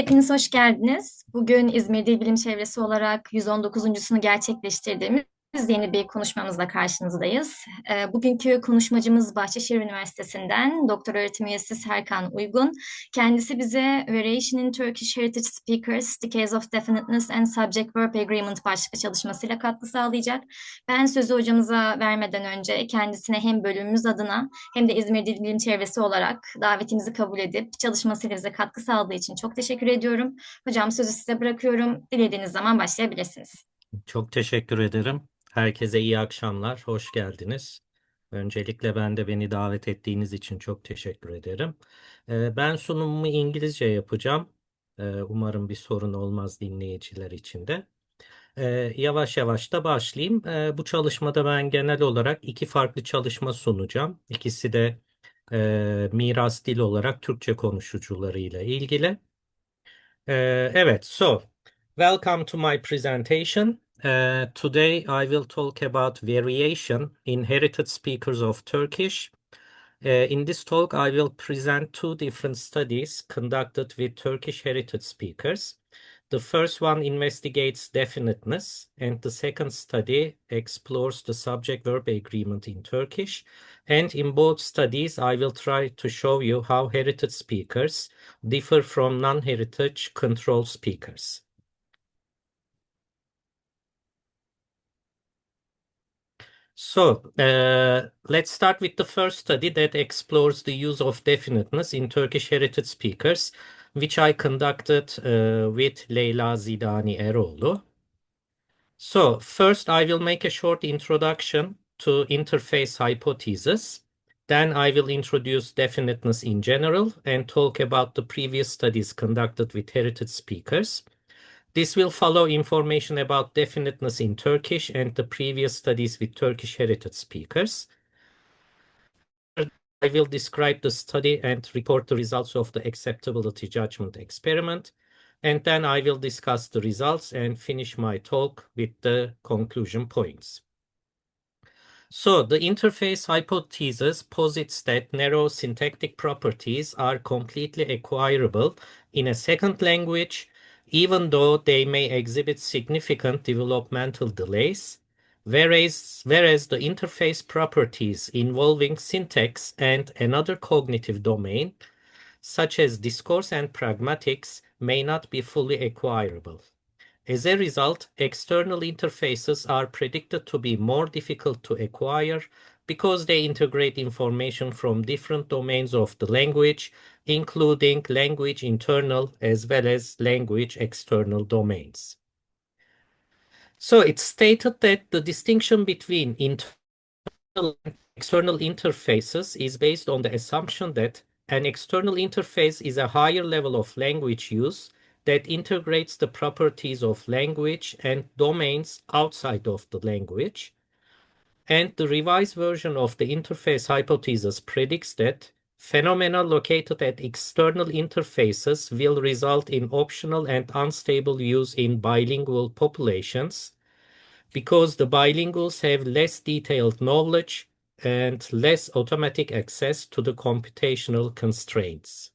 Hepiniz hoş geldiniz. Bugün İzmir Dilbilim Çevresi olarak 119.sunu gerçekleştirdiğimiz yeni bir konuşmamızla karşınızdayız. Bugünkü konuşmacımız Bahçeşehir Üniversitesi'nden doktor öğretim üyesi Serkan Uygun. Kendisi bize Variation in Turkish Heritage Speakers, The Case of Definiteness and Subject-Verb Agreement başlıklı çalışmasıyla katkı sağlayacak. Ben sözü hocamıza vermeden önce kendisine hem bölümümüz adına hem de İzmir Dilbilim Çevresi olarak davetimizi kabul edip çalışmasıyla bize katkı sağladığı için çok teşekkür ediyorum. Hocam sözü size bırakıyorum. Dilediğiniz zaman başlayabilirsiniz. Çok teşekkür ederim. Herkese iyi akşamlar, hoş geldiniz. Öncelikle ben de beni davet ettiğiniz için çok teşekkür ederim. Ben sunumumu İngilizce yapacağım. Umarım bir sorun olmaz dinleyiciler için de. Yavaş yavaş da başlayayım. Bu çalışmada ben genel olarak iki farklı çalışma sunacağım. İkisi de miras dil olarak Türkçe konuşucularıyla ilgili. Evet, welcome to my presentation. Today I will talk about variation in heritage speakers of Turkish. In this talk, I will present two different studies conducted with Turkish heritage speakers. The first one investigates definiteness, and the second study explores the subject-verb agreement in Turkish. And in both studies, I will try to show you how heritage speakers differ from non-heritage control speakers. Let's start with the first study that explores the use of definiteness in Turkish heritage speakers, which I conducted with Leyla Zidani Eroğlu. So, first I will make a short introduction to interface hypothesis. Then I will introduce definiteness in general and talk about the previous studies conducted with heritage speakers. This will follow information about definiteness in Turkish and the previous studies with Turkish heritage speakers. I will describe the study and report the results of the acceptability judgment experiment. And then I will discuss the results and finish my talk with the conclusion points. So the interface hypothesis posits that narrow syntactic properties are completely acquirable in a second language, even though they may exhibit significant developmental delays, whereas the interface properties involving syntax and another cognitive domain, such as discourse and pragmatics, may not be fully acquirable. As a result, external interfaces are predicted to be more difficult to acquire because they integrate information from different domains of the language, including language internal as well as language external domains. So it's stated that the distinction between internal and external interfaces is based on the assumption that an external interface is a higher level of language use that integrates the properties of language and domains outside of the language. And the revised version of the interface hypothesis predicts that phenomena located at external interfaces will result in optional and unstable use in bilingual populations because the bilinguals have less detailed knowledge and less automatic access to the computational constraints.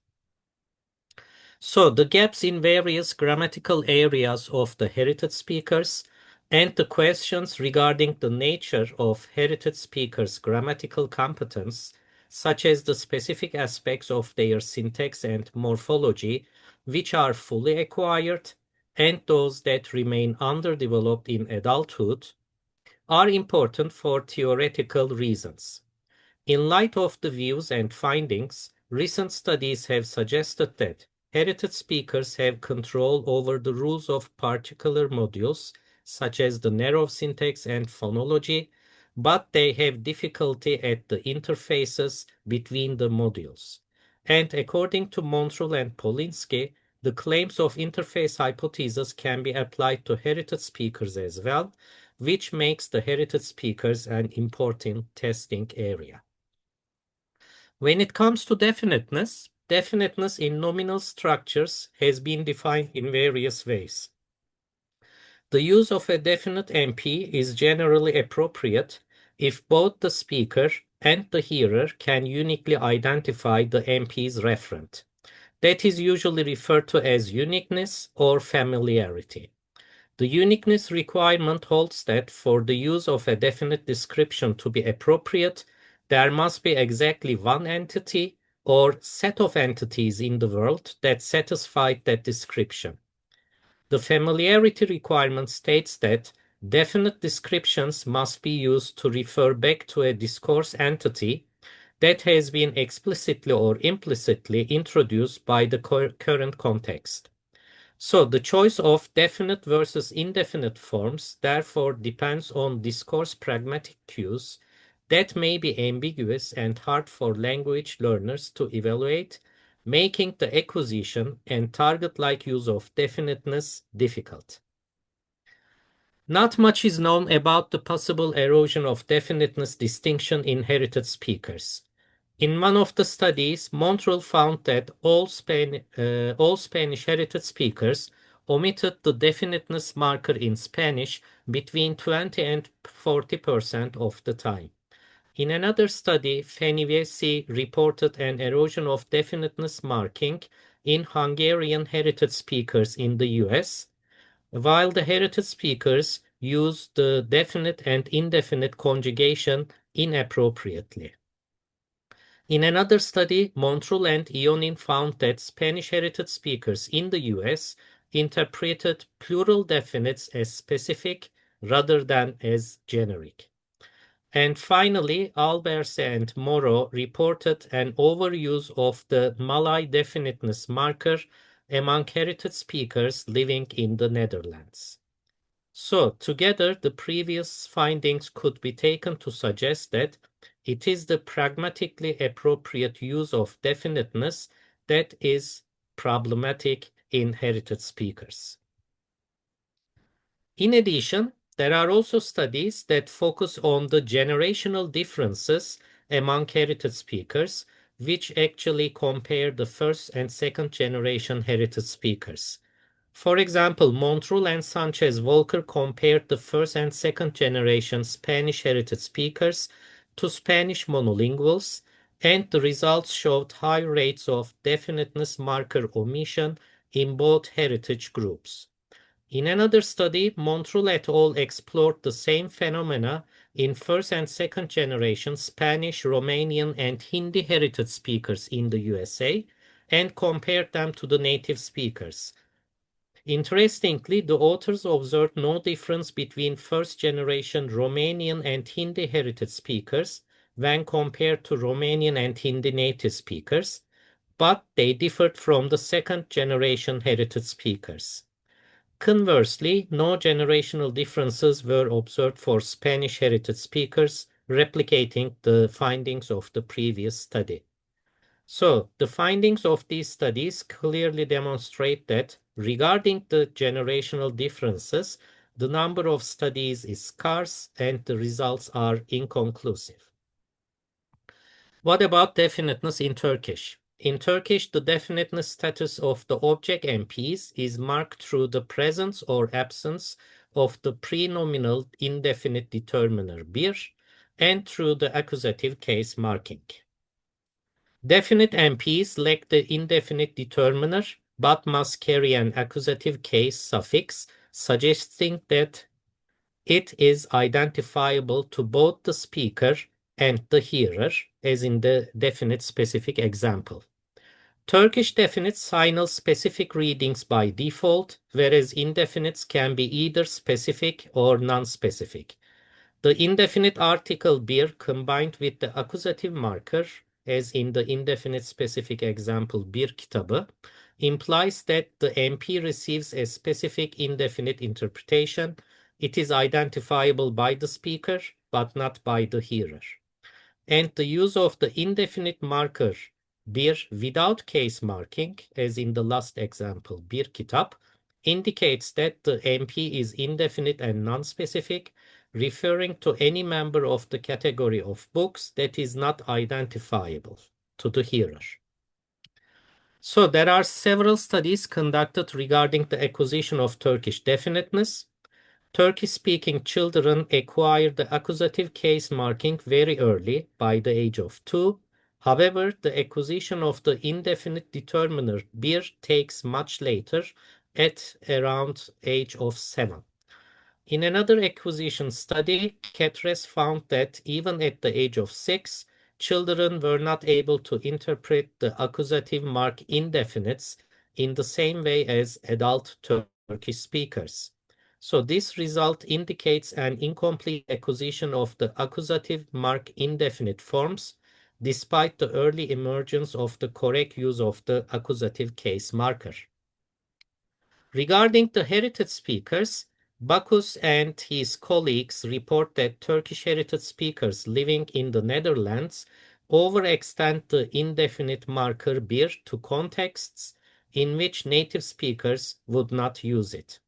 So the gaps in various grammatical areas of the heritage speakers and the questions regarding the nature of heritage speakers' grammatical competence, such as the specific aspects of their syntax and morphology, which are fully acquired, and those that remain underdeveloped in adulthood, are important for theoretical reasons. In light of the views and findings, recent studies have suggested that heritage speakers have control over the rules of particular modules, such as the narrow syntax and phonology, but they have difficulty at the interfaces between the modules. And according to Montrell and Polinsky, the claims of interface hypothesis can be applied to heritage speakers as well, which makes the heritage speakers an important testing area. When it comes to definiteness, definiteness in nominal structures has been defined in various ways. The use of a definite MP is generally appropriate if both the speaker and the hearer can uniquely identify the MP's referent. That is usually referred to as uniqueness or familiarity. The uniqueness requirement holds that for the use of a definite description to be appropriate, there must be exactly one entity or set of entities in the world that satisfied that description. The familiarity requirement states that definite descriptions must be used to refer back to a discourse entity that has been explicitly or implicitly introduced by the current context. So the choice of definite versus indefinite forms therefore depends on discourse pragmatic cues that may be ambiguous and hard for language learners to evaluate, making the acquisition and target-like use of definiteness difficult. Not much is known about the possible erosion of definiteness distinction in heritage speakers. In one of the studies, Montreal found that all Spanish heritage speakers omitted the definiteness marker in Spanish between 20 and 40% of the time. In another study, Üyesi reported an erosion of definiteness marking in Hungarian heritage speakers in the US, while the heritage speakers use the definite and indefinite conjugation inappropriately. In another study, Montreal and Ionin found that Spanish heritage speakers in the US interpreted plural definites as specific rather than as generic. And finally, Alberse and Moro reported an overuse of the Malay definiteness marker among heritage speakers living in the Netherlands. So, together, the previous findings could be taken to suggest that it is the pragmatically appropriate use of definiteness that is problematic in heritage speakers. In addition, there are also studies that focus on the generational differences among heritage speakers, which actually compare the first and second generation heritage speakers. For example, Montreal and Sanchez-Walker compared the first and second generation Spanish heritage speakers to Spanish monolinguals, and the results showed high rates of definiteness marker omission in both heritage groups. In another study, Montreal et al. Explored the same phenomena in first and second generation Spanish, Romanian, and Hindi heritage speakers in the USA and compared them to the native speakers. Interestingly, the authors observed no difference between first generation Romanian and Hindi heritage speakers when compared to Romanian and Hindi native speakers, but they differed from the second generation heritage speakers. Conversely, no generational differences were observed for Spanish heritage speakers, replicating the findings of the previous study. So, the findings of these studies clearly demonstrate that regarding the generational differences, the number of studies is scarce and the results are inconclusive. What about definiteness in Turkish? In Turkish, the definiteness status of the object MPs is marked through the presence or absence of the prenominal indefinite determiner bir and through the accusative case marking. Definite MPs lack the indefinite determiner but must carry an accusative case suffix, suggesting that it is identifiable to both the speaker and the hearer, as in the definite specific example. Turkish definites signal specific readings by default, whereas indefinites can be either specific or non-specific. The indefinite article bir combined with the accusative marker, as in the indefinite specific example bir kitabı, implies that the MP receives a specific indefinite interpretation. It is identifiable by the speaker, but not by the hearer. And the use of the indefinite marker bir without case marking, as in the last example bir kitap, indicates that the MP is indefinite and non-specific, referring to any member of the category of books that is not identifiable to the hearer. So there are several studies conducted regarding the acquisition of Turkish definiteness. Turkish-speaking children acquire the accusative case marking very early, by the age of 2. However, the acquisition of the indefinite determiner bir takes much later, at around age of 7. In another acquisition study, Çevresi found that even at the age of 6, children were not able to interpret the accusative mark indefinites in the same way as adult Turkish speakers. So this result indicates an incomplete acquisition of the accusative mark indefinite forms, despite the early emergence of the correct use of the accusative case marker. Regarding the heritage speakers, Bacchus and his colleagues report that Turkish heritage speakers living in the Netherlands overextend the indefinite marker bir to contexts in which native speakers would not use it.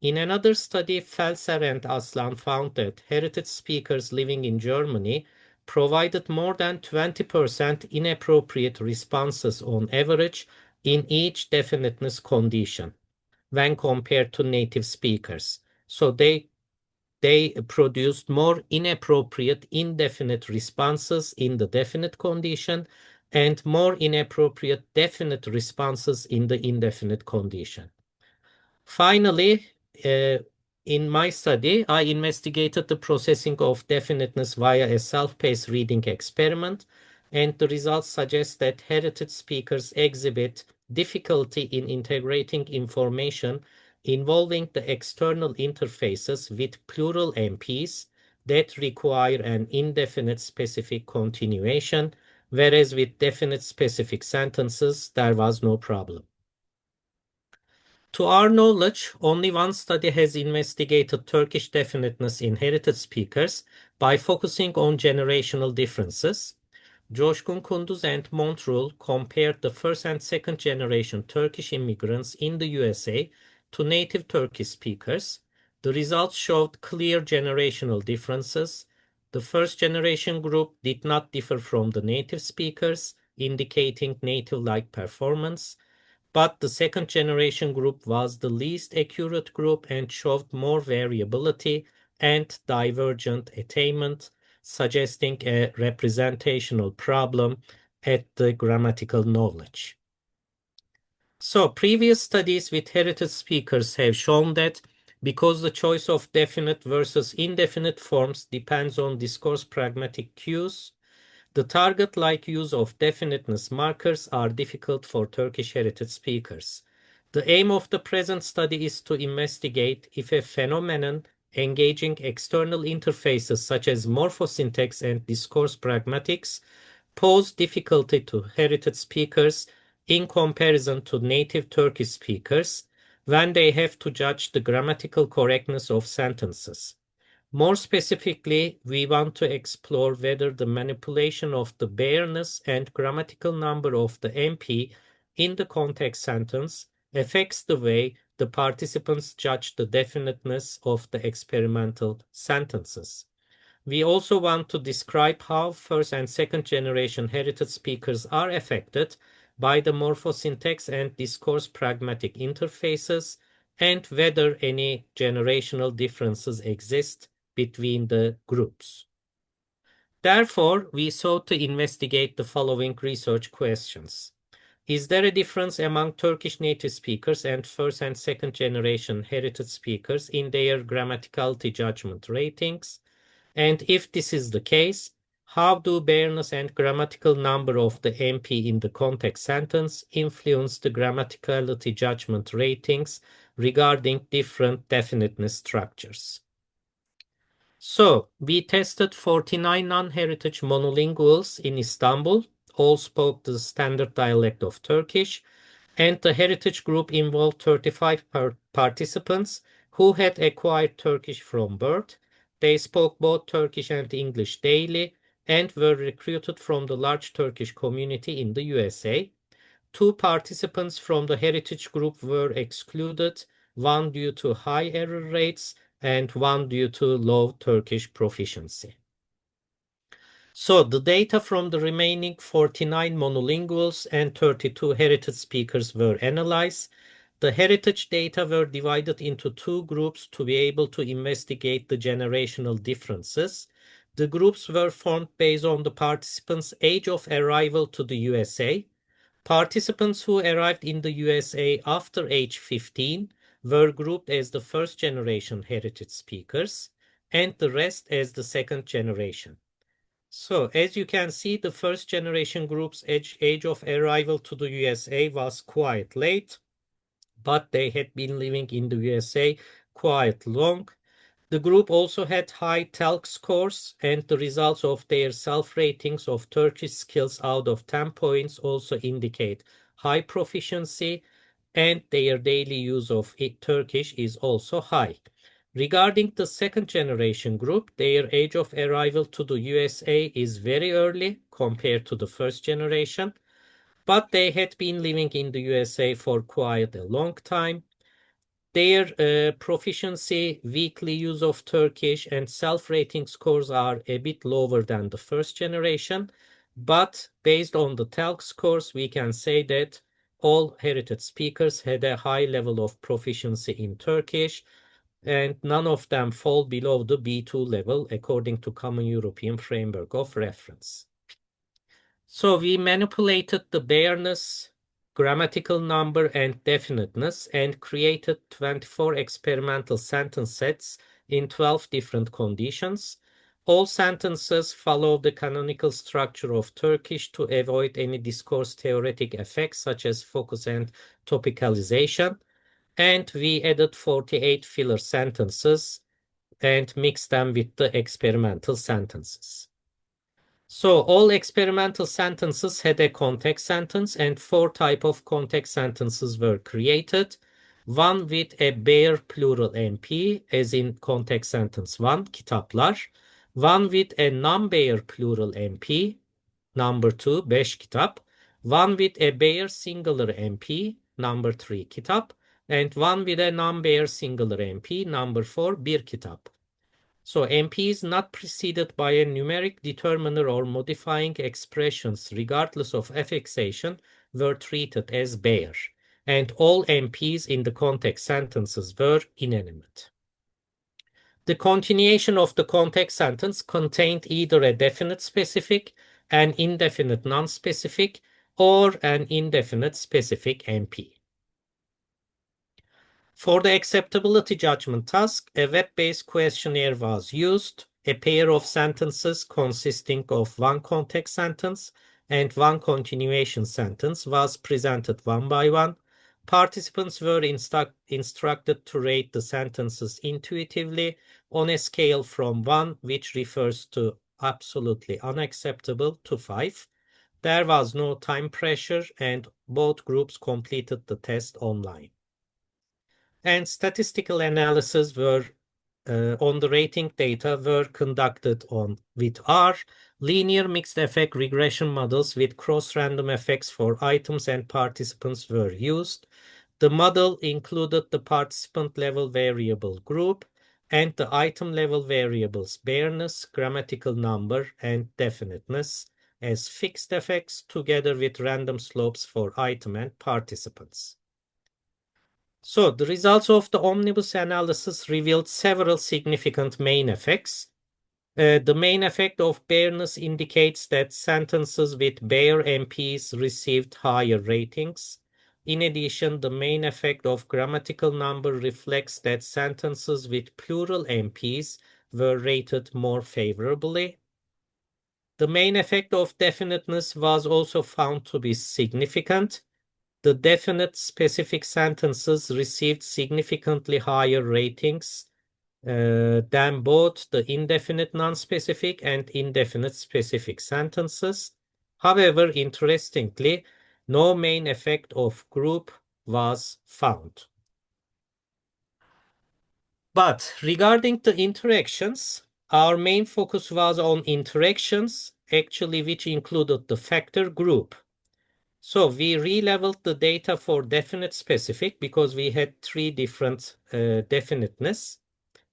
In another study, Felser and Aslan found that heritage speakers living in Germany provided more than 20% inappropriate responses on average in each definiteness condition when compared to native speakers. So they produced more inappropriate indefinite responses in the definite condition and more inappropriate definite responses in the indefinite condition. Finally, in my study, I investigated the processing of definiteness via a self-paced reading experiment, and the results suggest that heritage speakers exhibit difficulty in integrating information involving the external interfaces with plural MPs that require an indefinite specific continuation, whereas with definite specific sentences, there was no problem. To our knowledge, only one study has investigated Turkish definiteness in heritage speakers by focusing on generational differences. Coşkun Kunduz and Montrul compared the first and second generation Turkish immigrants in the USA to native Turkish speakers. The results showed clear generational differences. The first generation group did not differ from the native speakers, indicating native-like performance. But the second generation group was the least accurate group and showed more variability and divergent attainment, suggesting a representational problem at the grammatical knowledge. So previous studies with heritage speakers have shown that because the choice of definite versus indefinite forms depends on discourse pragmatic cues, the target-like use of definiteness markers are difficult for Turkish heritage speakers. The aim of the present study is to investigate if a phenomenon engaging external interfaces such as morphosyntax and discourse pragmatics pose difficulty to heritage speakers in comparison to native Turkish speakers when they have to judge the grammatical correctness of sentences. More specifically, we want to explore whether the manipulation of the bareness and grammatical number of the MP in the context sentence affects the way the participants judge the definiteness of the experimental sentences. We also want to describe how first and second generation heritage speakers are affected by the morphosyntax and discourse pragmatic interfaces and whether any generational differences exist between the groups. Therefore, we sought to investigate the following research questions. Is there a difference among Turkish native speakers and first and second generation heritage speakers in their grammaticality judgment ratings? And if this is the case, how do bareness and grammatical number of the MP in the context sentence influence the grammaticality judgment ratings regarding different definiteness structures? So, we tested 49 non-heritage monolinguals in Istanbul, all spoke the standard dialect of Turkish, and the heritage group involved 35 participants who had acquired Turkish from birth. They spoke both Turkish and English daily and were recruited from the large Turkish community in the USA. 2 participants from the heritage group were excluded, one due to high error rates and one due to low Turkish proficiency. So the data from the remaining 49 monolinguals and 32 heritage speakers were analyzed. The heritage data were divided into 2 groups to be able to investigate the generational differences. The groups were formed based on the participants' age of arrival to the USA. Participants who arrived in the USA after age 15 were grouped as the first generation heritage speakers and the rest as the second generation. So, as you can see, the first generation group's age of arrival to the USA was quite late, but they had been living in the USA quite long. The group also had high TELC scores, and the results of their self-ratings of Turkish skills out of 10 points also indicate high proficiency, and their daily use of Turkish is also high. Regarding the second generation group, their age of arrival to the USA is very early compared to the first generation, but they had been living in the USA for quite a long time. Their proficiency, weekly use of Turkish, and self-rating scores are a bit lower than the first generation, but based on the TELC scores, we can say that all heritage speakers had a high level of proficiency in Turkish, and none of them fall below the B2 level according to Common European Framework of Reference. So we manipulated the bareness, grammatical number, and definiteness and created 24 experimental sentence sets in 12 different conditions. All sentences follow the canonical structure of Turkish to avoid any discourse theoretic effects such as focus and topicalization. And we added 48 filler sentences and mixed them with the experimental sentences. So all experimental sentences had a context sentence, and 4 types of context sentences were created. One with a bare plural MP, as in context sentence 1, kitaplar. One with a non-bare plural MP, number 2, 5 kitap. One with a bare singular MP, number 3, kitap. And one with a non-bare singular MP, number 4, 1 kitap. So MP is not preceded by a numeric determiner or modifying expressions regardless of affixation were treated as bare, and all MPs in the context sentences were inanimate. The continuation of the context sentence contained either a definite specific, an indefinite non-specific, or an indefinite specific MP. For the acceptability judgment task, a web-based questionnaire was used. A pair of sentences consisting of one context sentence and one continuation sentence was presented one by one. Participants were instructed to rate the sentences intuitively on a scale from 1, which refers to absolutely unacceptable, to 5. There was no time pressure, and both groups completed the test online. And statistical analysis were on the rating data were conducted with R, linear mixed effect regression models with cross-random effects for items and participants were used. The model included the participant level variable group and the item level variables bareness, grammatical number, and definiteness as fixed effects together with random slopes for item and participants. So the results of the omnibus analysis revealed several significant main effects. The main effect of bareness indicates that sentences with bare MPs received higher ratings. In addition, the main effect of grammatical number reflects that sentences with plural MPs were rated more favorably. The main effect of definiteness was also found to be significant. The definite specific sentences received significantly higher ratings than both the indefinite non-specific and indefinite specific sentences. However, interestingly, no main effect of group was found. But regarding the interactions, our main focus was on interactions, actually, which included the factor group. So we re-leveled the data for definite specific because we had 3 different definiteness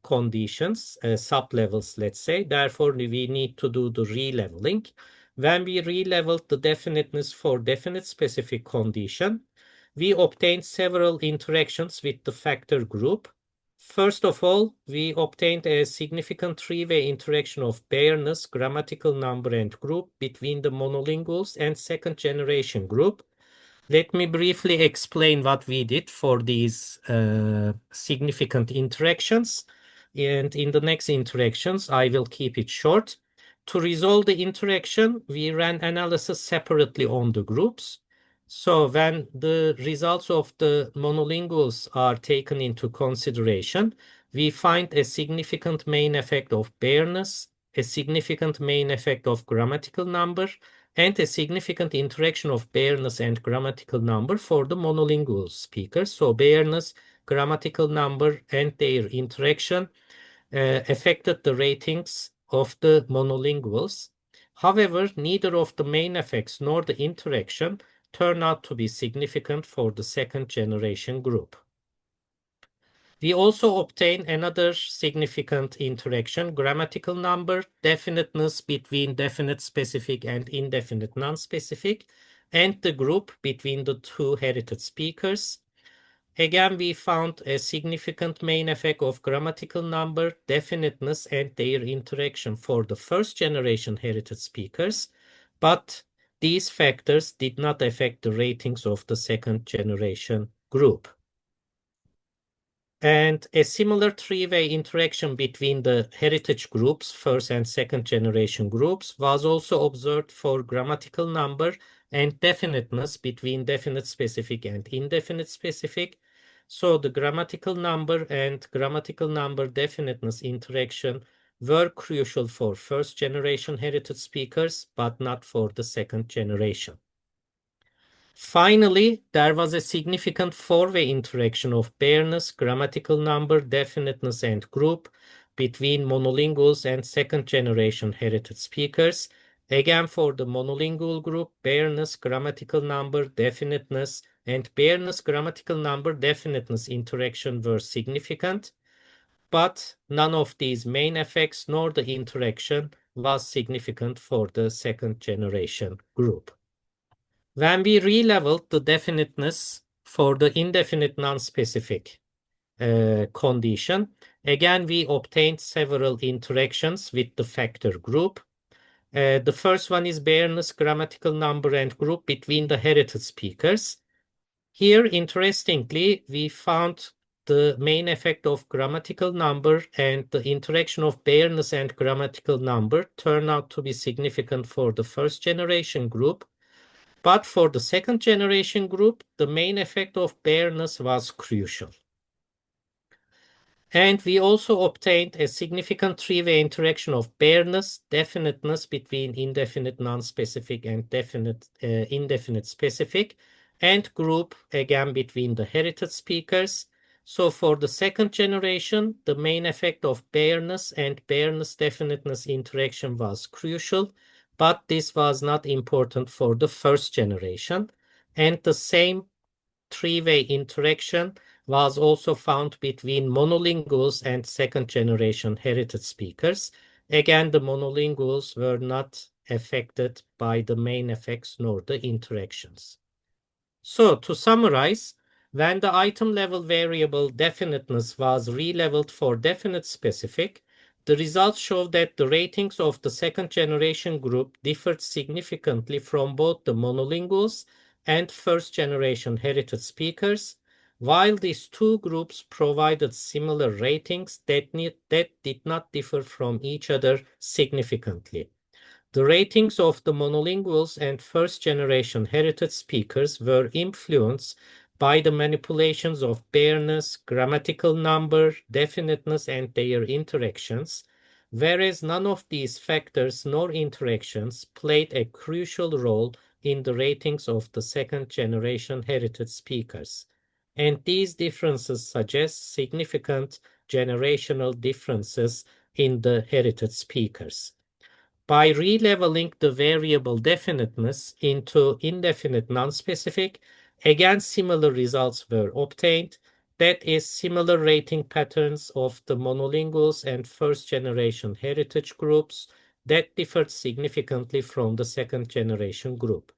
conditions, sub-levels, let's say. Therefore, we need to do the re-leveling. When we re-leveled the definiteness for definite specific condition, we obtained several interactions with the factor group. First of all, we obtained a significant three-way interaction of bareness, grammatical number, and group between the monolinguals and second generation group. Let me briefly explain what we did for these significant interactions. And in the next interactions, I will keep it short. To resolve the interaction, we ran analysis separately on the groups. So when the results of the monolinguals are taken into consideration, we find a significant main effect of bareness, a significant main effect of grammatical number, and a significant interaction of bareness and grammatical number for the monolingual speakers. So bareness, grammatical number, and their interaction affected the ratings of the monolinguals. However, neither of the main effects nor the interaction turn out to be significant for the second generation group. We also obtain another significant interaction, grammatical number, definiteness between definite specific and indefinite non-specific, and the group between the two heritage speakers. Again, we found a significant main effect of grammatical number, definiteness, and their interaction for the first generation heritage speakers, but these factors did not affect the ratings of the second generation group. And a similar three-way interaction between the heritage groups, first and second generation groups, was also observed for grammatical number and definiteness between definite specific and indefinite specific. So the grammatical number and grammatical number definiteness interaction were crucial for first generation heritage speakers, but not for the second generation. Finally, there was a significant four-way interaction of bareness, grammatical number, definiteness, and group between monolinguals and second-generation heritage speakers. Again, for the monolingual group, bareness, grammatical number, definiteness, and bareness, grammatical number, definiteness interaction were significant, but none of these main effects nor the interaction was significant for the second-generation group. When we re-leveled the definiteness for the indefinite non-specific condition, again, we obtained several interactions with the factor group. The first one is bareness, grammatical number, and group between the heritage speakers. Here, interestingly, we found the main effect of grammatical number and the interaction of bareness and grammatical number turn out to be significant for the first generation group. But for the second generation group, the main effect of bareness was crucial. And we also obtained a significant three-way interaction of bareness, definiteness between indefinite non-specific and definite indefinite specific, and group again between the heritage speakers. So for the second generation, the main effect of bareness and bareness definiteness interaction was crucial, but this was not important for the first generation. And the same three-way interaction was also found between monolinguals and second generation heritage speakers. Again, the monolinguals were not affected by the main effects nor the interactions. So to summarize, when the item level variable definiteness was re-leveled for definite specific, the results show that the ratings of the second generation group differed significantly from both the monolinguals and first generation heritage speakers, while these two groups provided similar ratings that did not differ from each other significantly. The ratings of the monolinguals and first-generation heritage speakers were influenced by the manipulations of bareness, grammatical number, definiteness, and their interactions, whereas none of these factors nor interactions played a crucial role in the ratings of the second-generation heritage speakers. And these differences suggest significant generational differences in the heritage speakers. By re-leveling the variable definiteness into indefinite non-specific, again similar results were obtained. That is, similar rating patterns of the monolinguals and first-generation heritage groups that differed significantly from the second-generation group.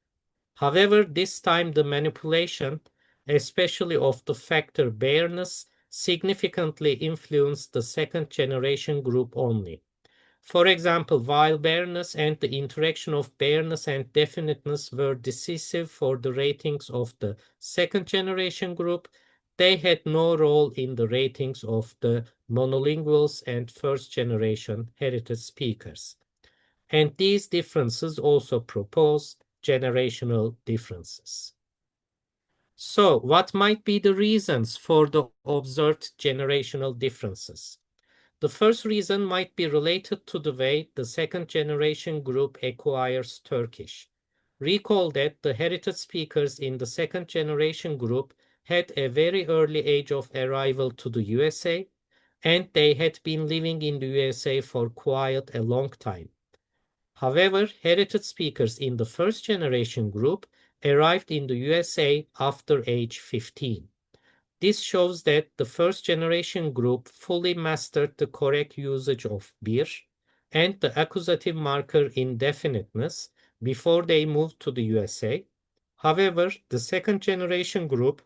However, this time the manipulation, especially of the factor bareness, significantly influenced the second generation group only. For example, while bareness and the interaction of bareness and definiteness were decisive for the ratings of the second generation group, they had no role in the ratings of the monolinguals and first generation heritage speakers. And these differences also propose generational differences. So, what might be the reasons for the observed generational differences? The first reason might be related to the way the second generation group acquires Turkish. Recall that the heritage speakers in the second generation group had a very early age of arrival to the USA, and they had been living in the USA for quite a long time. However, heritage speakers in the first generation group arrived in the USA after age 15. This shows that the first generation group fully mastered the correct usage of bir and the accusative marker indefiniteness before they moved to the USA. However, the second generation group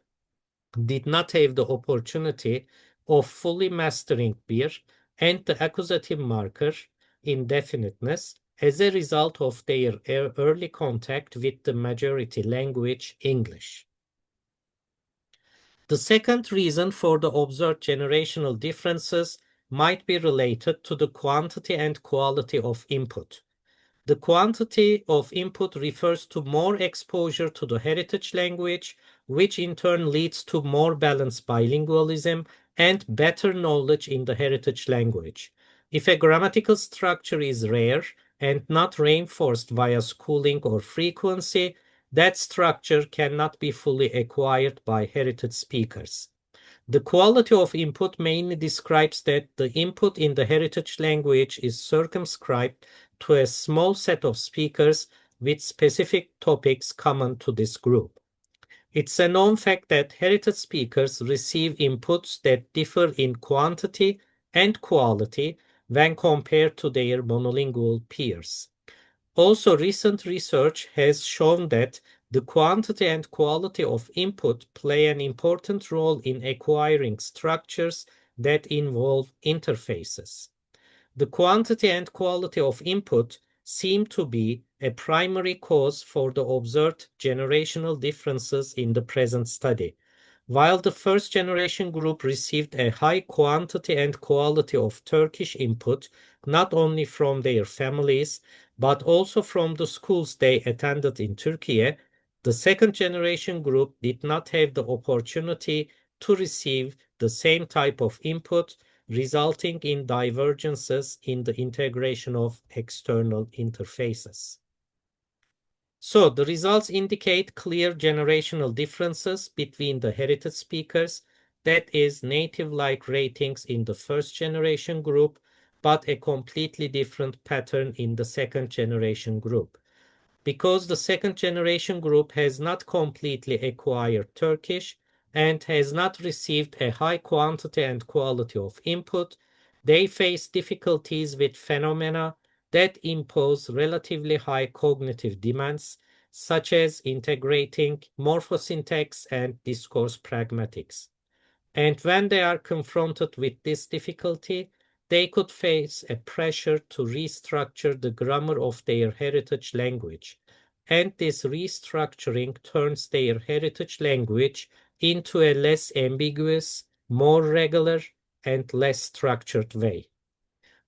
did not have the opportunity of fully mastering bir and the accusative marker indefiniteness as a result of their early contact with the majority language, English. The second reason for the observed generational differences might be related to the quantity and quality of input. The quantity of input refers to more exposure to the heritage language, which in turn leads to more balanced bilingualism and better knowledge in the heritage language. If a grammatical structure is rare and not reinforced via schooling or frequency, that structure cannot be fully acquired by heritage speakers. The quality of input mainly describes that the input in the heritage language is circumscribed to a small set of speakers with specific topics common to this group. It's a known fact that heritage speakers receive inputs that differ in quantity and quality when compared to their monolingual peers. Also, recent research has shown that the quantity and quality of input play an important role in acquiring structures that involve interfaces. The quantity and quality of input seem to be a primary cause for the observed generational differences in the present study. While the first generation group received a high quantity and quality of Turkish input, not only from their families, but also from the schools they attended in Turkey, the second generation group did not have the opportunity to receive the same type of input, resulting in divergences in the integration of external interfaces. So the results indicate clear generational differences between the heritage speakers, that is, native-like ratings in the first generation group, but a completely different pattern in the second generation group. Because the second generation group has not completely acquired Turkish and has not received a high quantity and quality of input, they face difficulties with phenomena that impose relatively high cognitive demands, such as integrating morphosyntax and discourse pragmatics. And when they are confronted with this difficulty, they could face a pressure to restructure the grammar of their heritage language. And this restructuring turns their heritage language into a less ambiguous, more regular, and less structured way.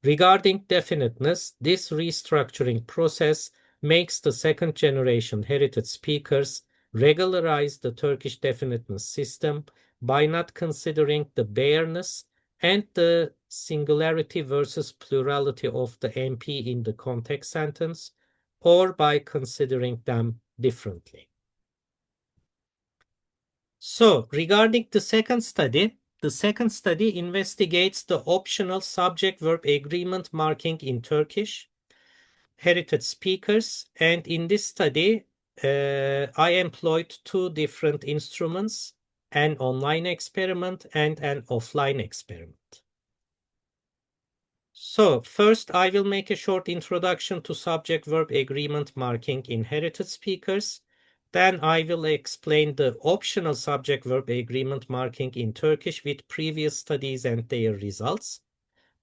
Regarding definiteness, this restructuring process makes the second generation heritage speakers regularize the Turkish definiteness system by not considering the bareness and the singularity versus plurality of the MP in the context sentence, or by considering them differently. So, regarding the second study investigates the optional subject-verb agreement marking in Turkish heritage speakers, and in this study, I employed two different instruments, an online experiment and an offline experiment. So, first I will make a short introduction to subject-verb agreement marking in heritage speakers. Then I will explain the optional subject-verb agreement marking in Turkish with previous studies and their results.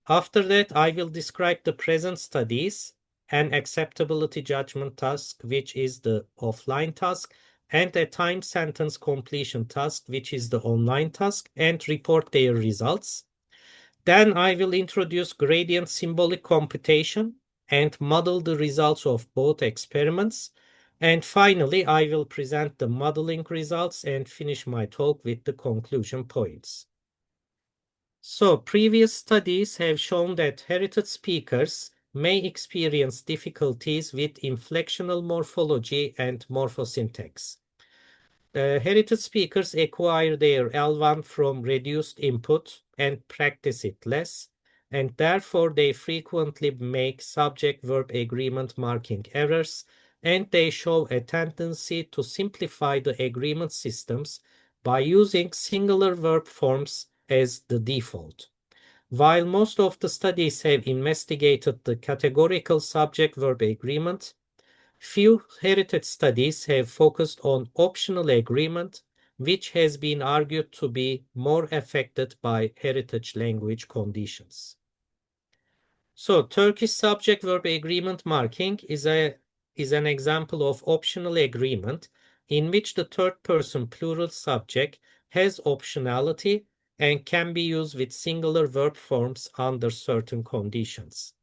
After that, I will describe the present studies, an acceptability judgment task, which is the offline task, and a time sentence completion task, which is the online task, and report their results. Then I will introduce gradient symbolic computation and model the results of both experiments. And finally, I will present the modeling results and finish my talk with the conclusion points. So, previous studies have shown that heritage speakers may experience difficulties with inflectional morphology and morphosyntax. Heritage speakers acquire their L1 from reduced input and practice it less, and therefore they frequently make subject-verb agreement marking errors, and they show a tendency to simplify the agreement systems by using singular verb forms as the default. While most of the studies have investigated the categorical subject-verb agreement, few heritage studies have focused on optional agreement, which has been argued to be more affected by heritage language conditions. So, Turkish subject-verb agreement marking is an example of optional agreement in which the third-person plural subject has optionality and can be used with singular verb forms under certain conditions.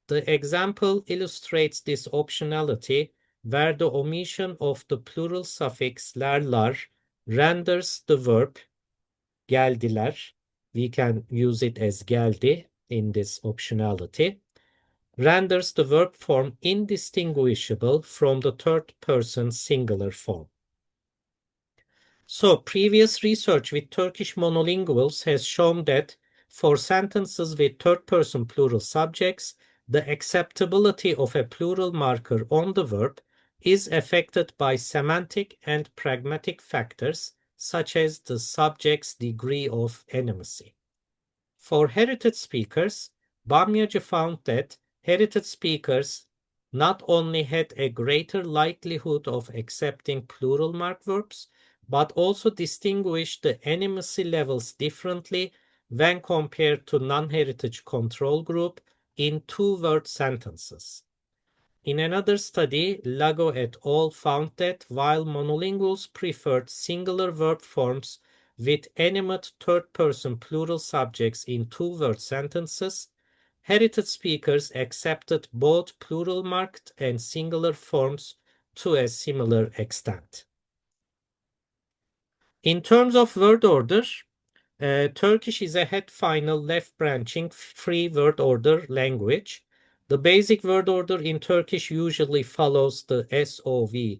The example illustrates this optionality where the omission of the plural suffix lerlar renders the verb geldiler. We can use it as geldi in this optionality, renders the verb form indistinguishable from the third person singular form. So, previous research with Turkish monolinguals has shown that for sentences with third-person plural subjects, the acceptability of a plural marker on the verb is affected by semantic and pragmatic factors such as the subject's degree of animacy. For heritage speakers, Bamyacı found that heritage speakers not only had a greater likelihood of accepting plural mark verbs, but also distinguish the animacy levels differently when compared to non-heritage control group in two-word sentences. In another study, Lago et al. Found that while monolinguals preferred singular verb forms with animate third-person plural subjects in two-word sentences, heritage speakers accepted both plural marked and singular forms to a similar extent. In terms of word order, Turkish is a head-final left-branching free word order language. The basic word order in Turkish usually follows the SOV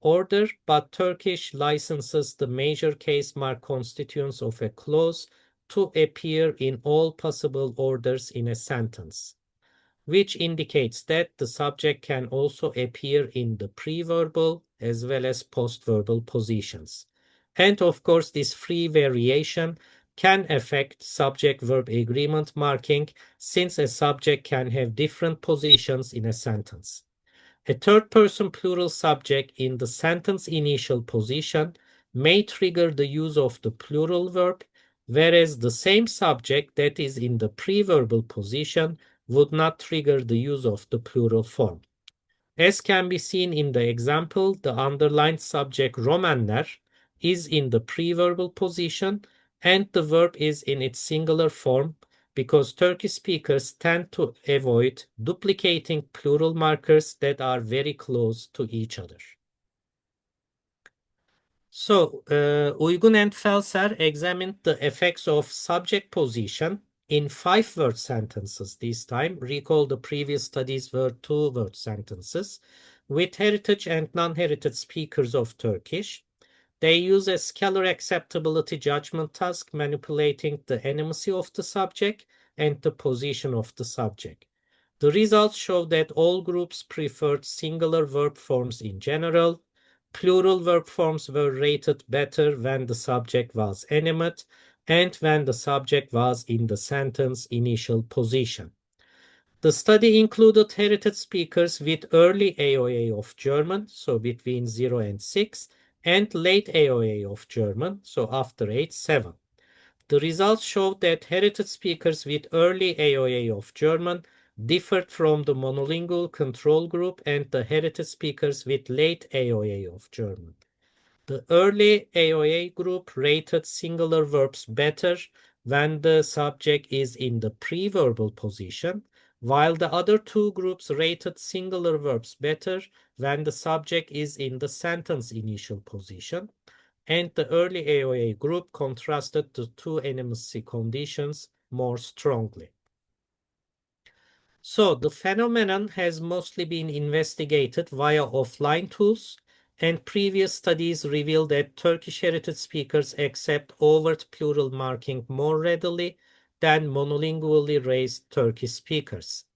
order, but Turkish licenses the major case mark constituents of a clause to appear in all possible orders in a sentence, which indicates that the subject can also appear in the pre-verbal as well as post-verbal positions. And of course, this free variation can affect subject-verb agreement marking since a subject can have different positions in a sentence. A third-person plural subject in the sentence initial position may trigger the use of the plural verb, whereas the same subject that is in the pre-verbal position would not trigger the use of the plural form. As can be seen in the example, the underlined subject Romanlar is in the pre-verbal position and the verb is in its singular form because Turkish speakers tend to avoid duplicating plural markers that are very close to each other. So, Uygun and Felser examined the effects of subject position in 5-word sentences this time. Recall the previous studies were 2-word sentences with heritage and non-heritage speakers of Turkish. They use a scalar acceptability judgment task manipulating the animacy of the subject and the position of the subject. The results show that all groups preferred singular verb forms in general. Plural verb forms were rated better when the subject was animate and when the subject was in the sentence initial position. The study included heritage speakers with early AOA of German, so between 0 and 6, and late AOA of German, so after age 7. The results showed that heritage speakers with early AOA of German differed from the monolingual control group and the heritage speakers with late AOA of German. The early AOA group rated singular verbs better when the subject is in the preverbal position, while the other two groups rated singular verbs better when the subject is in the sentence initial position, and the early AOA group contrasted the two animacy conditions more strongly. So the phenomenon has mostly been investigated via offline tools, and previous studies reveal that Turkish heritage speakers accept overt plural marking more readily than monolingually raised Turkish speakers.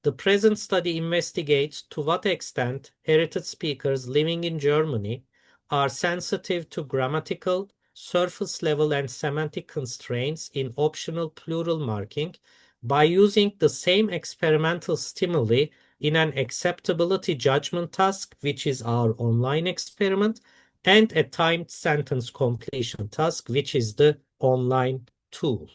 The present study investigates to what extent heritage speakers living in Germany are sensitive to grammatical, surface level, and semantic constraints in optional plural marking by using the same experimental stimuli in an acceptability judgment task, which is our online experiment, and a timed sentence completion task, which is the online tool.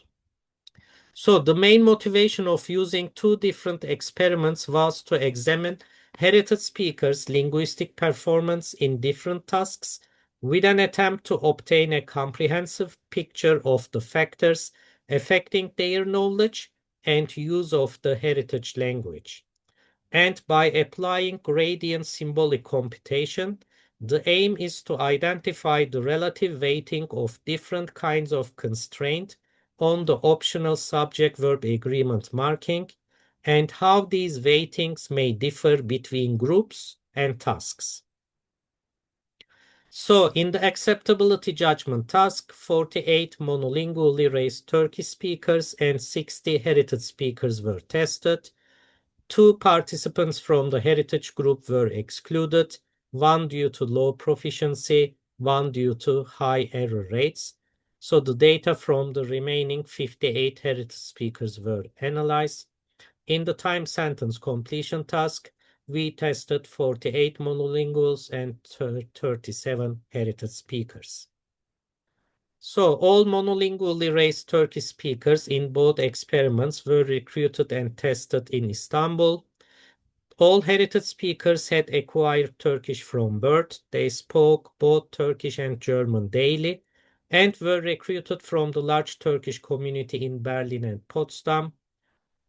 So the main motivation of using two different experiments was to examine heritage speakers' linguistic performance in different tasks with an attempt to obtain a comprehensive picture of the factors affecting their knowledge and use of the heritage language. And by applying gradient symbolic computation, the aim is to identify the relative weighting of different kinds of constraint on the optional subject-verb agreement marking and how these weightings may differ between groups and tasks. So in the acceptability judgment task, 48 monolingually raised Turkish speakers and 60 heritage speakers were tested. 2 participants from the heritage group were excluded, 1 due to low proficiency, 1 due to high error rates. So the data from the remaining 58 heritage speakers were analyzed. In the time sentence completion task, we tested 48 monolinguals and 37 heritage speakers. So all monolingually raised Turkish speakers in both experiments were recruited and tested in Istanbul. All heritage speakers had acquired Turkish from birth. They spoke both Turkish and German daily and were recruited from the large Turkish community in Berlin and Potsdam.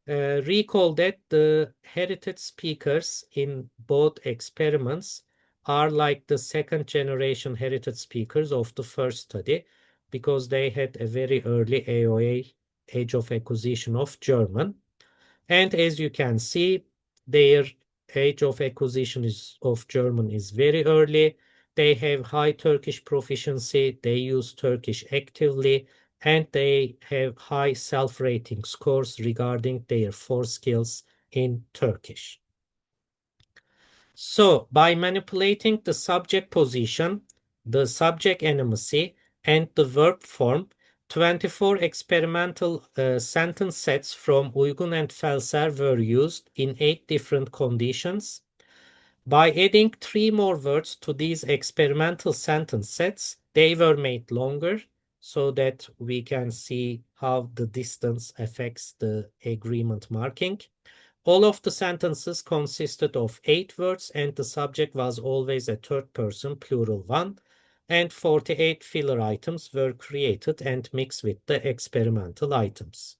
Recall that the heritage speakers in both experiments are like the second generation heritage speakers of the first study because they had a very early AOA, age of acquisition of German. And as you can see, their age of acquisition of German is very early. They have high Turkish proficiency. They use Turkish actively, and they have high self-rating scores regarding their 4 skills in Turkish. So by manipulating the subject position, the subject animacy, and the verb form, 24 experimental sentence sets from Uygun and Felser were used in 8 different conditions. By adding 3 more words to these experimental sentence sets, they were made longer so that we can see how the distance affects the agreement marking. All of the sentences consisted of 8 words and the subject was always a third person plural one, and 48 filler items were created and mixed with the experimental items.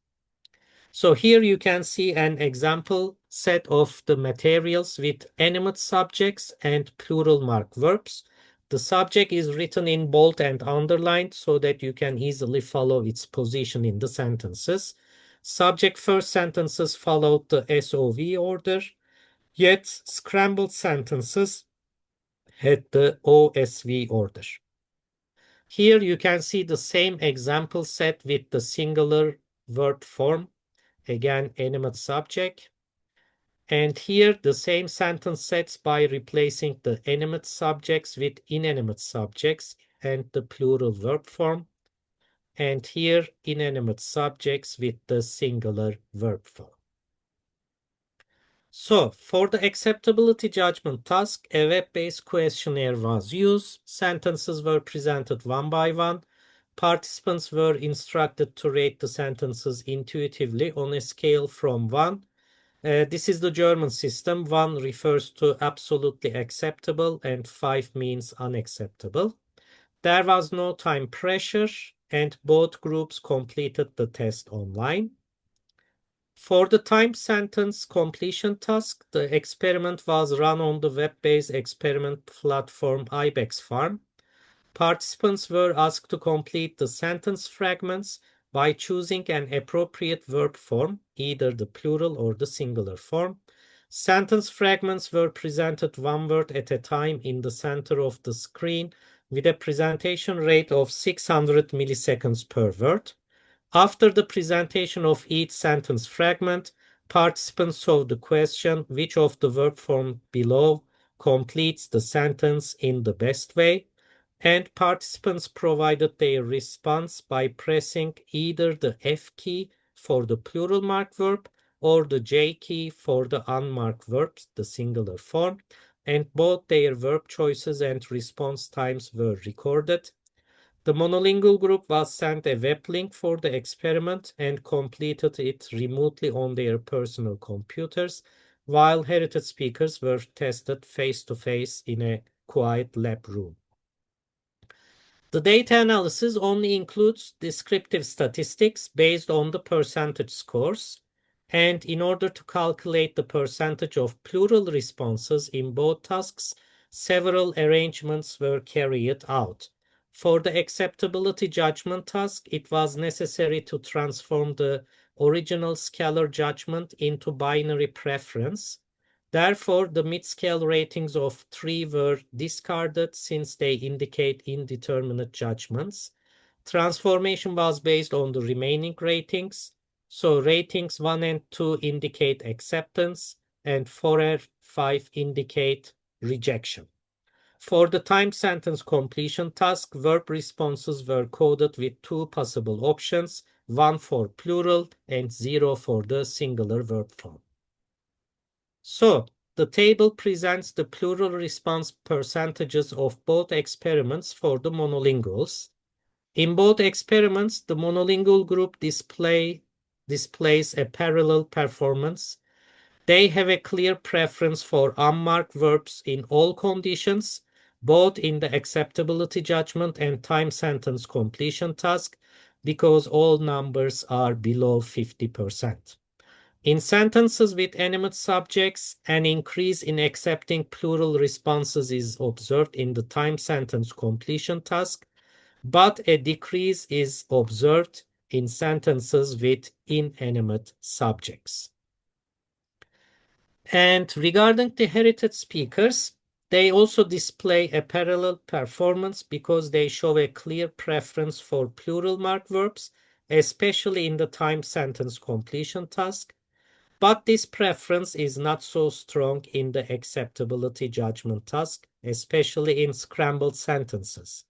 So here you can see an example set of the materials with animate subjects and plural mark verbs. The subject is written in bold and underlined so that you can easily follow its position in the sentences. Subject first sentences followed the SOV order, yet scrambled sentences had the OSV order. Here you can see the same example set with the singular verb form, again animate subject. And here the same sentence sets by replacing the animate subjects with inanimate subjects and the plural verb form. And here inanimate subjects with the singular verb form. So, for the acceptability judgment task, a web-based questionnaire was used. Sentences were presented one by one. Participants were instructed to rate the sentences intuitively on a scale from 1. This is the German system. 1 refers to absolutely acceptable and 5 means unacceptable. There was no time pressure and both groups completed the test online. For the time sentence completion task, the experiment was run on the web-based experiment platform Ibex Farm. Participants were asked to complete the sentence fragments by choosing an appropriate verb form, either the plural or the singular form. Sentence fragments were presented one word at a time in the center of the screen with a presentation rate of 600 milliseconds per word. After the presentation of each sentence fragment, participants saw the question, which of the verb form below completes the sentence in the best way, and participants provided their response by pressing either the F key for the plural marked verb or the J key for the unmarked verbs, the singular form, and both their verb choices and response times were recorded. The monolingual group was sent a web link for the experiment and completed it remotely on their personal computers, while heritage speakers were tested face-to-face in a quiet lab room. The data analysis only includes descriptive statistics based on the percentage scores, and in order to calculate the percentage of plural responses in both tasks, several arrangements were carried out. For the acceptability judgment task, it was necessary to transform the original scalar judgment into binary preference. Therefore, the mid-scale ratings of 3 were discarded since they indicate indeterminate judgments. Transformation was based on the remaining ratings. So ratings 1 and 2 indicate acceptance, and 4 and 5 indicate rejection. For the time sentence completion task, verb responses were coded with 2 possible options, 1 for plural and 0 for the singular verb form. So, the table presents the plural response percentages of both experiments for the monolinguals. In both experiments, the monolingual group displays a parallel performance. They have a clear preference for unmarked verbs in all conditions, both in the acceptability judgment and time sentence completion task, because all numbers are below 50%. In sentences with animate subjects, an increase in accepting plural responses is observed in the time sentence completion task, but a decrease is observed in sentences with inanimate subjects. And regarding the heritage speakers, they also display a parallel performance because they show a clear preference for plural marked verbs, especially in the time sentence completion task. But this preference is not so strong in the acceptability judgment task, especially in scrambled sentences.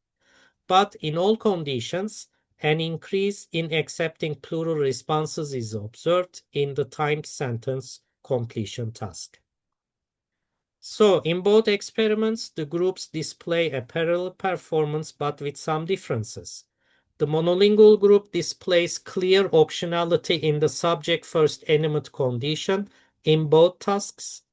But in all conditions, an increase in accepting plural responses is observed in the timed sentence completion task. So, in both experiments, the groups display a parallel performance but with some differences. The monolingual group displays clear optionality in the subject-first animate condition in both tasks,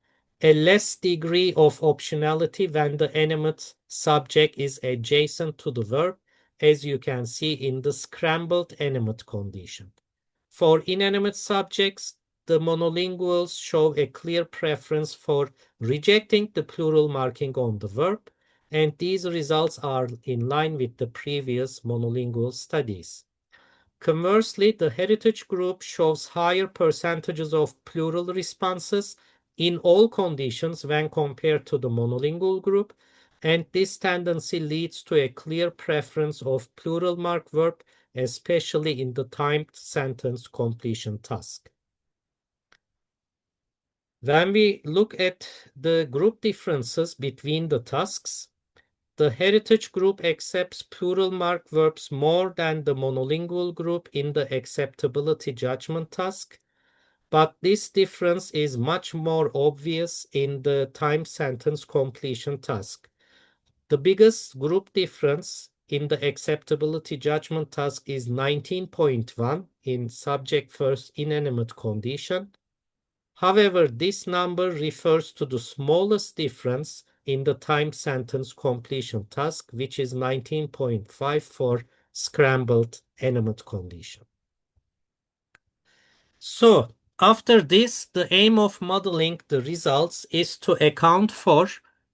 a less degree of optionality when the animate subject is adjacent to the verb, as you can see in the scrambled animate condition. For inanimate subjects, the monolinguals show a clear preference for rejecting the plural marking on the verb, and these results are in line with the previous monolingual studies. Conversely, the heritage group shows higher percentages of plural responses in all conditions when compared to the monolingual group, and this tendency leads to a clear preference of plural marked verb, especially in the timed sentence completion task. When we look at the group differences between the tasks, the heritage group accepts plural marked verbs more than the monolingual group in the acceptability judgment task, but this difference is much more obvious in the time sentence completion task. The biggest group difference in the acceptability judgment task is 19.1 in subject first inanimate condition. However, this number refers to the smallest difference in the time sentence completion task, which is 19.5 for scrambled animate condition. So, after this, the aim of modeling the results is to account for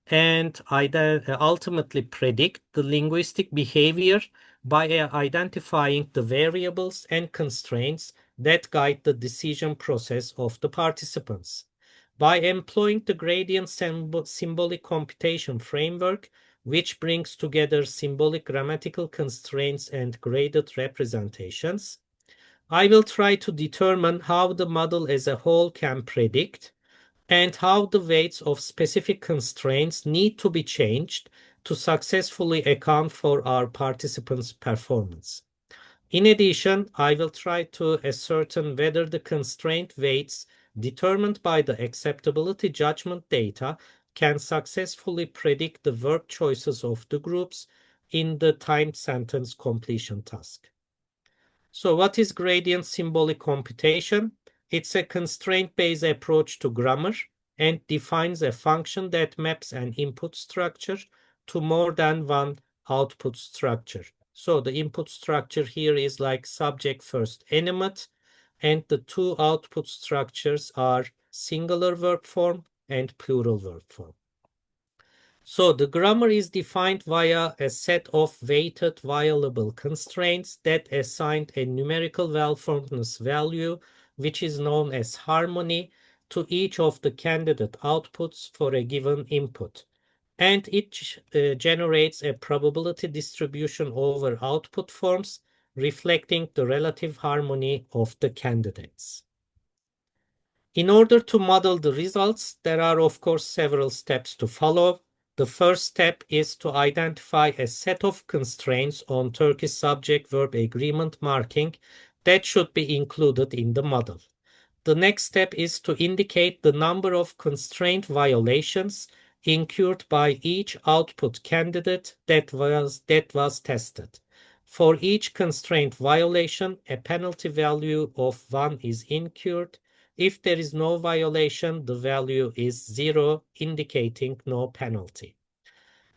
and ultimately predict the linguistic behavior by identifying the variables and constraints that guide the decision process of the participants. By employing the gradient symbolic computation framework, which brings together symbolic grammatical constraints and graded representations, I will try to determine how the model as a whole can predict and how the weights of specific constraints need to be changed to successfully account for our participants' performance. In addition, I will try to ascertain whether the constraint weights determined by the acceptability judgment data can successfully predict the verb choices of the groups in the timed sentence completion task. So what is gradient symbolic computation? It's a constraint-based approach to grammar and defines a function that maps an input structure to more than one output structure. So the input structure here is like subject first animate, and the two output structures are singular verb form and plural verb form. So the grammar is defined via a set of weighted violable constraints that assigned a numerical well-formedness value, which is known as harmony, to each of the candidate outputs for a given input. And it generates a probability distribution over output forms, reflecting the relative harmony of the candidates. In order to model the results, there are of course several steps to follow. The first step is to identify a set of constraints on Turkish subject-verb agreement marking that should be included in the model. The next step is to indicate the number of constraint violations incurred by each output candidate that was tested. For each constraint violation, a penalty value of 1 is incurred. If there is no violation, the value is 0, indicating no penalty.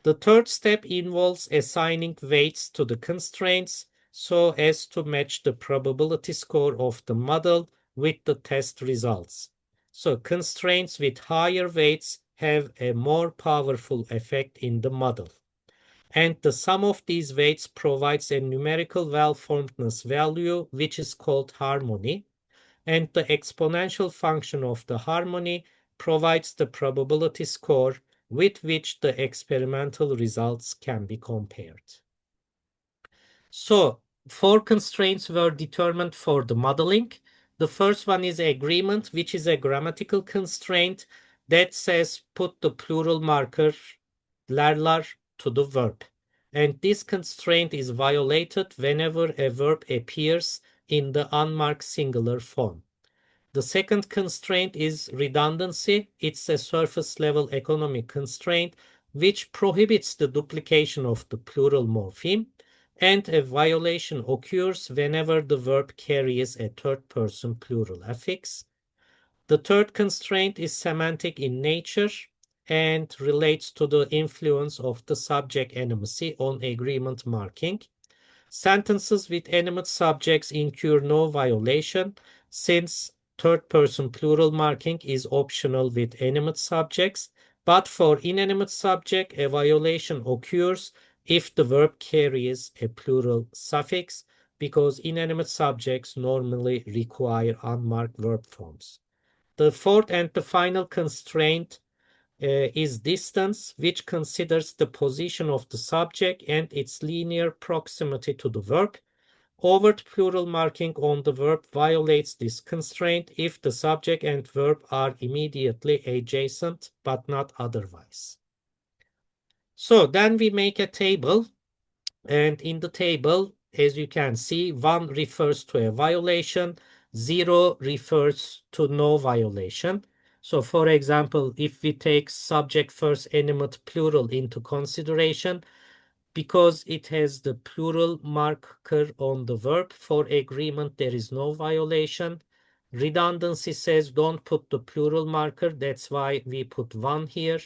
The third step involves assigning weights to the constraints so as to match the probability score of the model with the test results. So constraints with higher weights have a more powerful effect in the model. And the sum of these weights provides a numerical well-formedness value, which is called harmony. And the exponential function of the harmony provides the probability score with which the experimental results can be compared. So, 4 constraints were determined for the modeling. The first one is agreement, which is a grammatical constraint that says put the plural marker lerler to the verb. And this constraint is violated whenever a verb appears in the unmarked singular form. The second constraint is redundancy. It's a surface level economic constraint which prohibits the duplication of the plural morpheme, and a violation occurs whenever the verb carries a third person plural affix. The third constraint is semantic in nature and relates to the influence of the subject animacy on agreement marking. Sentences with animate subjects incur no violation since third-person plural marking is optional with animate subjects, but for inanimate subject, a violation occurs if the verb carries a plural suffix, because inanimate subjects normally require unmarked verb forms. The fourth and the final constraint is distance, which considers the position of the subject and its linear proximity to the verb. Overt plural marking on the verb violates this constraint if the subject and verb are immediately adjacent, but not otherwise. So then we make a table, and in the table, as you can see, 1 refers to a violation, 0 refers to no violation. So for example, if we take subject first animate plural into consideration, because it has the plural marker on the verb, for agreement there is no violation. Redundancy says don't put the plural marker, that's why we put one here.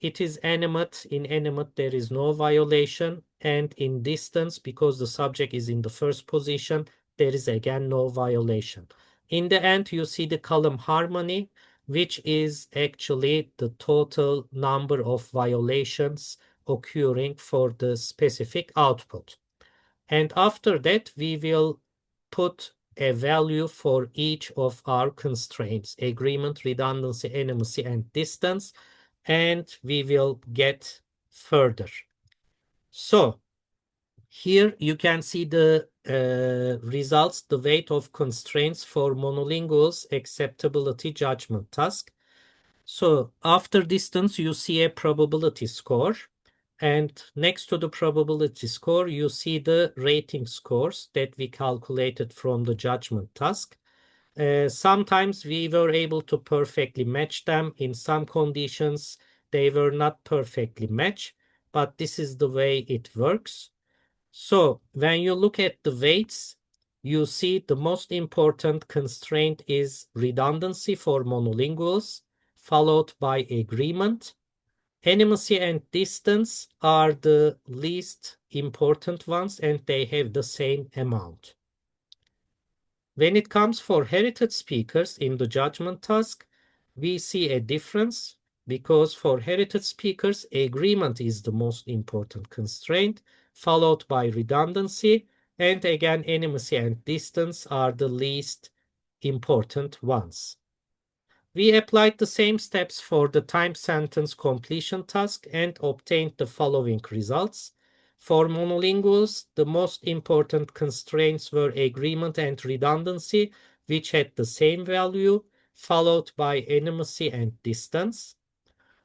It is animate. In animate, there is no violation. And in distance, because the subject is in the first position, there is again no violation. In the end, you see the column harmony, which is actually the total number of violations occurring for the specific output. And after that, we will put a value for each of our constraints: agreement, redundancy, animacy, and distance. And we will get further. So here you can see the results, the weight of constraints for monolinguals acceptability judgment task. So after distance, you see a probability score. And next to the probability score, you see the rating scores that we calculated from the judgment task. Sometimes we were able to perfectly match them. In some conditions, they were not perfectly matched, but this is the way it works. So when you look at the weights, you see the most important constraint is redundancy for monolinguals, followed by agreement. Animacy and distance are the least important ones, and they have the same amount. When it comes for heritage speakers in the judgment task, we see a difference because for heritage speakers, agreement is the most important constraint, followed by redundancy, and again, animacy and distance are the least important ones. We applied the same steps for the time sentence completion task and obtained the following results. For monolinguals, the most important constraints were agreement and redundancy, which had the same value, followed by animacy and distance.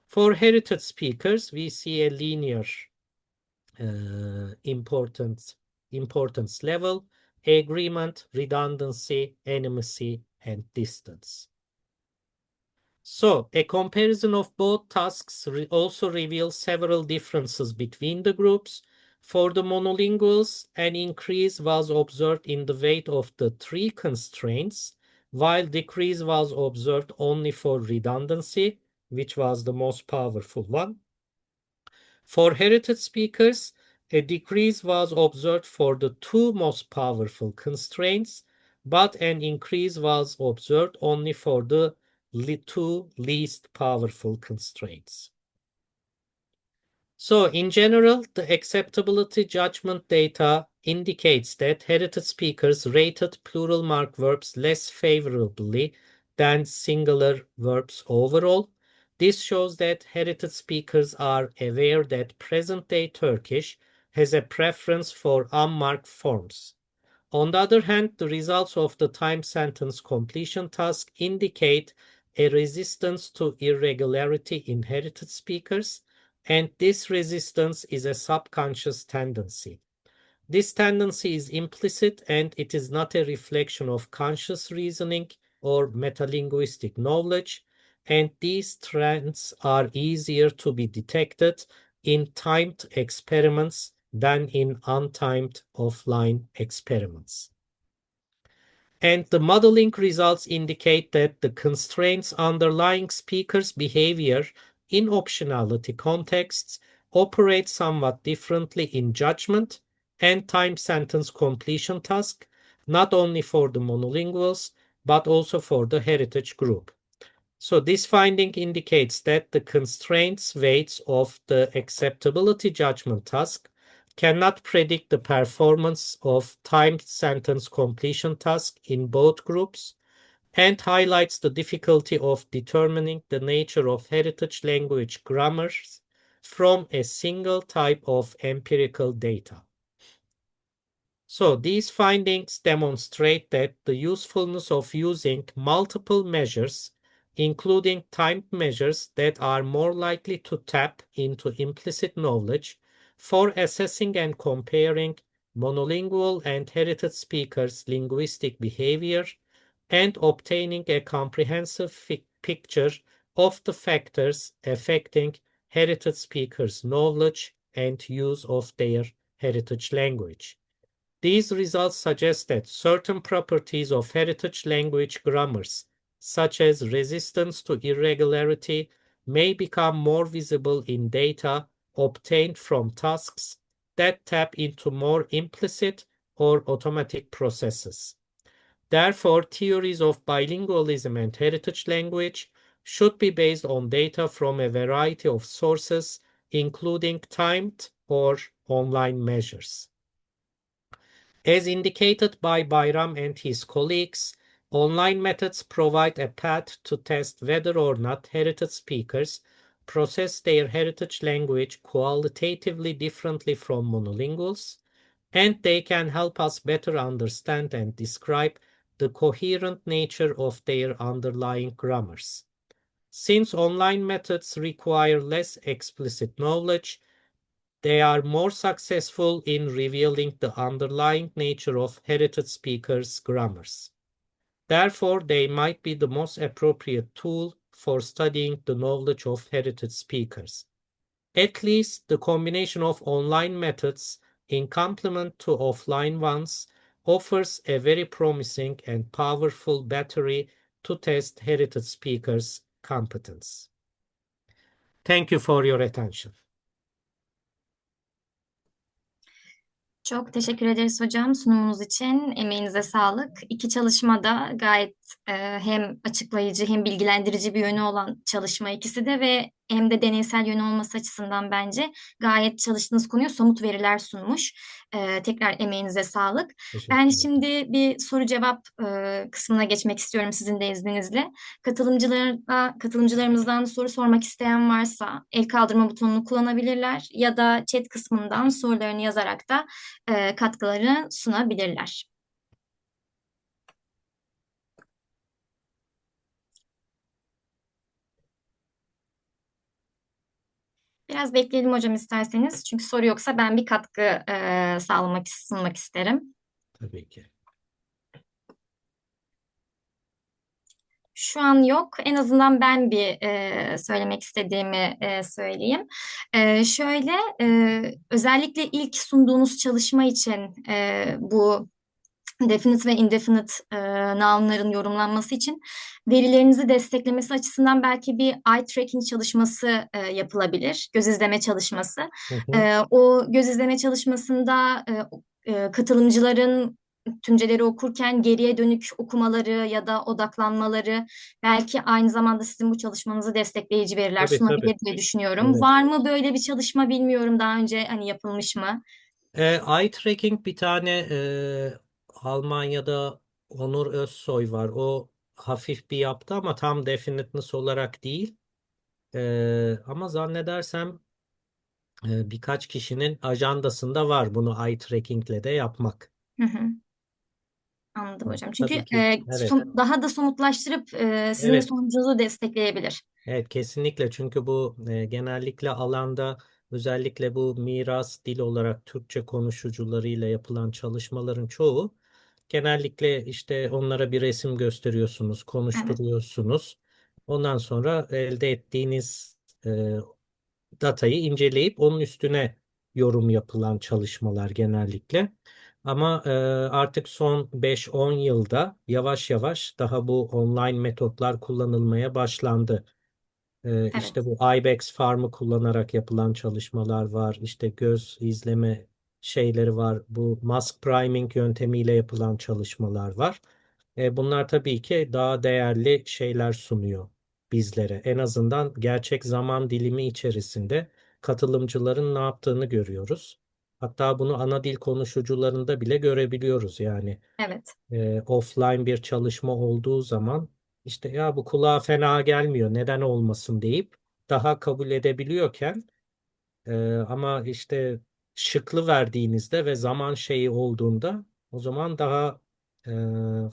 For heritage speakers, we see a linear importance level: agreement, redundancy, animacy, and distance. So a comparison of both tasks also reveals several differences between the groups. For the monolinguals, an increase was observed in the weight of the three constraints, while decrease was observed only for redundancy, which was the most powerful one. For heritage speakers, a decrease was observed for the two most powerful constraints, but an increase was observed only for the two least powerful constraints. So in general, the acceptability judgment data indicates that heritage speakers rated plural mark verbs less favorably than singular verbs overall. This shows that heritage speakers are aware that present-day Turkish has a preference for unmarked forms. On the other hand, the results of the time sentence completion task indicate a resistance to irregularity in heritage speakers, and this resistance is a subconscious tendency. This tendency is implicit and it is not a reflection of conscious reasoning or metalinguistic knowledge, and these trends are easier to be detected in timed experiments than in untimed offline experiments. And the modeling results indicate that the constraints underlying speakers' behavior in optionality contexts operate somewhat differently in judgment and time sentence completion task, not only for the monolinguals, but also for the heritage group. So this finding indicates that the constraints weights of the acceptability judgment task cannot predict the performance of timed sentence completion task in both groups, and highlights the difficulty of determining the nature of heritage language grammars from a single type of empirical data. So these findings demonstrate that the usefulness of using multiple measures, including timed measures that are more likely to tap into implicit knowledge, for assessing and comparing monolingual and heritage speakers' linguistic behavior and obtaining a comprehensive picture of the factors affecting heritage speakers' knowledge and use of their heritage language. These results suggest that certain properties of heritage language grammars, such as resistance to irregularity, may become more visible in data obtained from tasks that tap into more implicit or automatic processes. Therefore, theories of bilingualism and heritage language should be based on data from a variety of sources, including timed or online measures. As indicated by Bayram and his colleagues, online methods provide a path to test whether or not heritage speakers process their heritage language qualitatively differently from monolinguals, and they can help us better understand and describe the coherent nature of their underlying grammars. Since online methods require less explicit knowledge, they are more successful in revealing the underlying nature of heritage speakers' grammars. Therefore, they might be the most appropriate tool for studying the knowledge of heritage speakers. At least the combination of online methods in complement to offline ones offers a very promising and powerful battery to test heritage speakers' competence. Thank you for your attention. Çok teşekkür ederiz hocam sunumunuz için. Emeğinize sağlık. İki çalışma da gayet hem açıklayıcı hem bilgilendirici bir yönü olan çalışma ikisi de ve hem de deneysel yönü olması açısından bence gayet çalıştığınız konuya somut veriler sunmuş. Tekrar emeğinize sağlık. Teşekkür Ben ederim. şimdi bir soru cevap kısmına geçmek istiyorum sizin de izninizle. Katılımcılarımızdan soru sormak isteyen varsa el kaldırma butonunu kullanabilirler ya da chat kısmından sorularını yazarak da katkıları sunabilirler. Biraz bekleyelim hocam isterseniz. Çünkü soru yoksa ben bir katkı sunmak isterim. Tabii ki. Şu an yok. En azından ben bir söylemek istediğimi söyleyeyim. Şöyle, özellikle ilk sunduğunuz çalışma için bu definite ve indefinite nounların yorumlanması için verilerinizi desteklemesi açısından belki bir eye tracking çalışması yapılabilir. Göz izleme çalışması. Hı hı. O göz izleme çalışmasında katılımcıların tümceleri okurken geriye dönük okumaları ya da odaklanmaları belki aynı zamanda sizin bu çalışmanızı destekleyici veriler Tabii tabii. sunabilir diye düşünüyorum. Evet. Var mı böyle bir çalışma bilmiyorum daha önce hani yapılmış mı? Eye tracking bir tane Almanya'da Onur Özsoy var. O hafif bir yaptı ama tam definiteness olarak değil. Ama zannedersem birkaç kişinin ajandasında var bunu eye trackingle de yapmak. Hı hı. Anladım hocam. Çünkü Tabii ki. Evet. daha da somutlaştırıp sizin de Evet. sonucunuzu destekleyebilir. Evet, kesinlikle, çünkü bu genellikle alanda özellikle bu miras dil olarak Türkçe konuşucularıyla yapılan çalışmaların çoğu genellikle işte onlara bir resim gösteriyorsunuz, Evet, konuşturuyorsunuz. Ondan sonra elde ettiğiniz datayı inceleyip onun üstüne yorum yapılan çalışmalar genellikle. Ama artık son 5-10 yılda yavaş yavaş daha bu online metotlar kullanılmaya başlandı. İşte evet, bu IBEX farmı kullanarak yapılan çalışmalar var. İşte göz izleme şeyleri var. Bu mask priming yöntemiyle yapılan çalışmalar var. Bunlar tabii ki daha değerli şeyler sunuyor bizlere. En azından gerçek zaman dilimi içerisinde katılımcıların ne yaptığını görüyoruz. Hatta bunu ana dil konuşucularında bile görebiliyoruz. Yani evet. offline bir çalışma olduğu zaman işte ya bu kulağa fena gelmiyor neden olmasın deyip daha kabul edebiliyorken ama işte şıklı verdiğinizde ve zaman şeyi olduğunda o zaman daha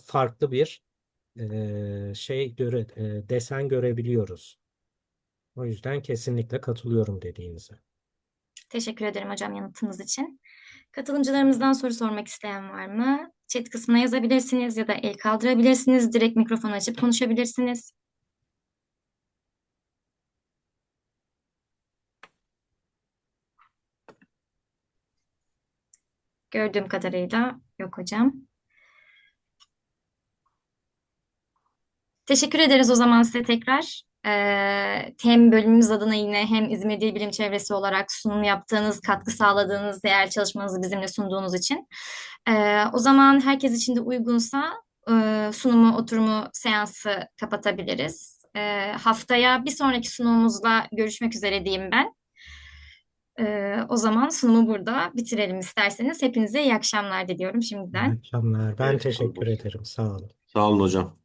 farklı bir desen görebiliyoruz. O yüzden kesinlikle katılıyorum dediğinize. Teşekkür ederim hocam yanıtınız için. Katılımcılarımızdan soru sormak isteyen var mı? chat kısmına yazabilirsiniz ya da el kaldırabilirsiniz. Direkt mikrofon açıp konuşabilirsiniz. Gördüğüm kadarıyla yok hocam. Teşekkür ederiz o zaman size tekrar. Hem bölümümüz adına yine hem İzmir Dilbilim Çevresi olarak sunum yaptığınız, katkı sağladığınız, değerli çalışmanızı bizimle sunduğunuz için. O zaman herkes için de uygunsa sunumu, oturumu, seansı kapatabiliriz. Haftaya bir sonraki sunumumuzla görüşmek üzere diyeyim ben. O zaman sunumu burada bitirelim isterseniz. Hepinize iyi akşamlar diliyorum İyi şimdiden. akşamlar. Ben İyi teşekkür akşamlar. ederim. Sağ olun. Sağ olun hocam.